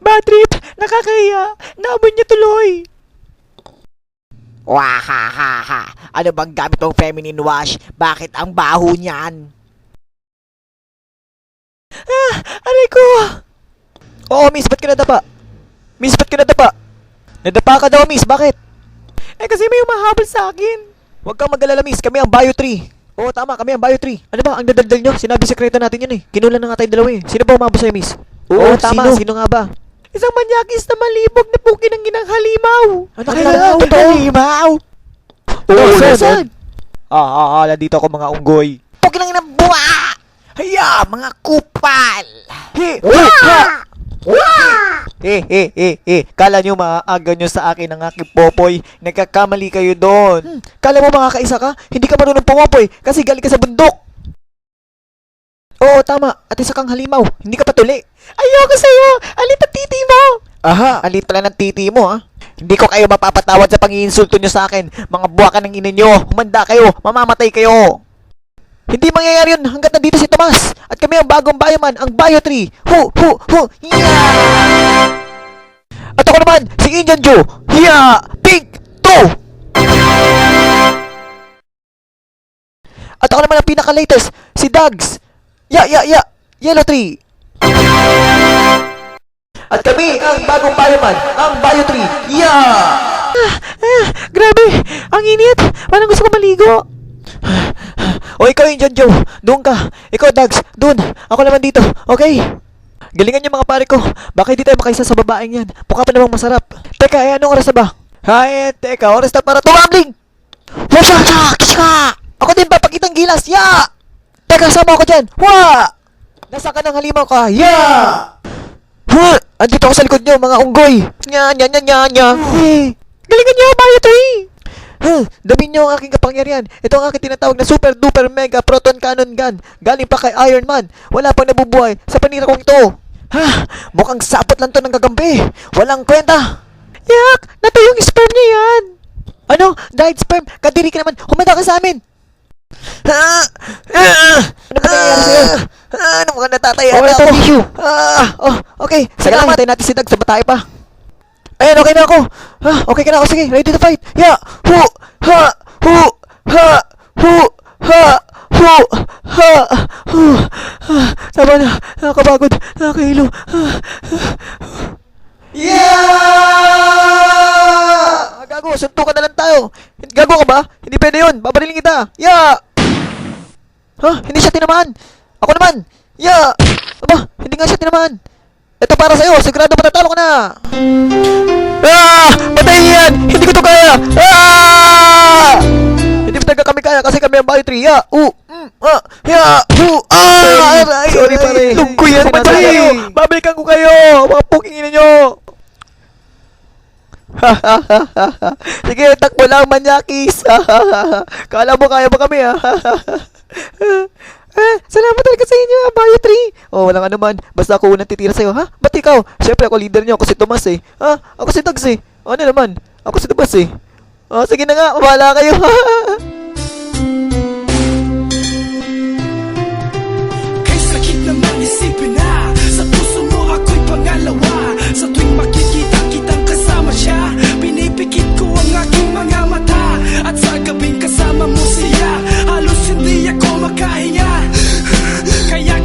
Bad trip! Nakakahiya! Naamoy niya tuloy! Wahahaha! Ano bang gamit mong feminine wash? Bakit ang baho niyan? Aray ko! Oo, miss, ba't ka nadapa? Miss, ba't ka nadapa? Nadapa ka daw, miss, bakit? Kasi may umahabol sa akin! Huwag kang mag-alala, miss, kami ang Bio 3. Oo, tama, kami ang Bio 3. Ano ba, ang dadaldal nyo? Sinabi sekreto natin yun eh. Kinulan na nga tayong dalawa eh. Sino ba umabot sa'yo, miss? Oo, tama, sino nga ba? Isang manyakis na malibog na pukin ng ginang halimaw! Ano kaya? Totoo? Halimaw! Oo, saan? Nandito ako mga unggoy. Pukin ng ginang buwa! Haya, mga kupal! Kala nyo maaagaw nyo sa akin ang aking popoy. Nagkakamali kayo doon. Kala mo makakaisa ka? Hindi ka marunong pumopoy kasi galing ka sa bundok. Oo, tama. At isa kang halimaw. Hindi ka patuli. Ayoko sa'yo! Alit ang titi mo! Aha, alit pala ng titi mo, ha? Hindi ko kayo mapapatawad sa pang-iinsulto nyo sa akin. Mga buwakan ng ina nyo. Humanda kayo. Mamamatay kayo. Hindi mangyayari yun hanggat nandito si Tomas. At kami ang bagong bioman, ang Bio 3. Yeah! At ako naman, si Indian Joe. Yeah! Pink 2! At ako naman ang pinaka-latest, si Dugs. Yellow 3. At kami ang bagong bioman, ang Bio 3. Yeah! Grabe! Ang init! Parang gusto ko maligo! O ikaw, Indian Joe, doon ka. Ikaw, Dugs, doon. Ako naman dito, okay? Galingan niyo mga pare ko. Baka hindi tayo makaisa sa babaeng yan. Mukha pa namang masarap. Teka, anong oras na ba? Teka, oras na para tumambling! Ako din ba, pakitang gilas, ya! Teka, sama ako dyan, wa! Nasa ka ng halimaw ka, ya! Andito ako sa likod niyo, mga unggoy! Nya. Galingan niyo, Bio 3! Damin niyo ang aking kapangyarihan. Ito ang aking tinatawag na super duper mega proton cannon gun. Galing pa kay Iron Man. Wala pang nabubuhay sa panira kong ito. Mukhang sapot lang to ng gagambi. Walang kwenta. Yak! Natay yung sperm niya yan! Ano? Died sperm? Kadiri ka naman. Humanda ka sa amin. Ano ba nangyayari sa'yo? Ano mga natataya na ako? Okay. Salamat. Hintayin natin si Doug sa batay pa. Ayan, okay na ako. Okay ka na ako. Sige, ready to fight. Yeah. Tama na. Nakakapagod. Nakakahilo. Yeah! Gago, suntukan na lang tayo. Gago ka ba? Hindi pwede yun. Babarilin kita. Yeah! Hindi siya tinamaan. Ako naman. Yeah! Aba, hindi nga siya tinamaan. Ito para sa'yo. Sigurado matatalo ka na. Patayin yan! Hindi ko to kaya! Hindi mo talaga kami kaya kasi kami ang Bio 3. Sorry pare. Lungko yan pare. Babalikan ko kayo. Mga puking ina nyo. Sige, takbo lang manyakis. Kala mo kaya ba kami Salamat talaga sa inyo, Bio 3! Walang anuman. Basta ako unang titira sa'yo, ha? Ba't ikaw? Siyempre ako leader niyo. Ako si Tomas eh. Ako si Dogs eh. Ano naman? Ako si Tomas eh. Sige na nga. Mabahala kayo.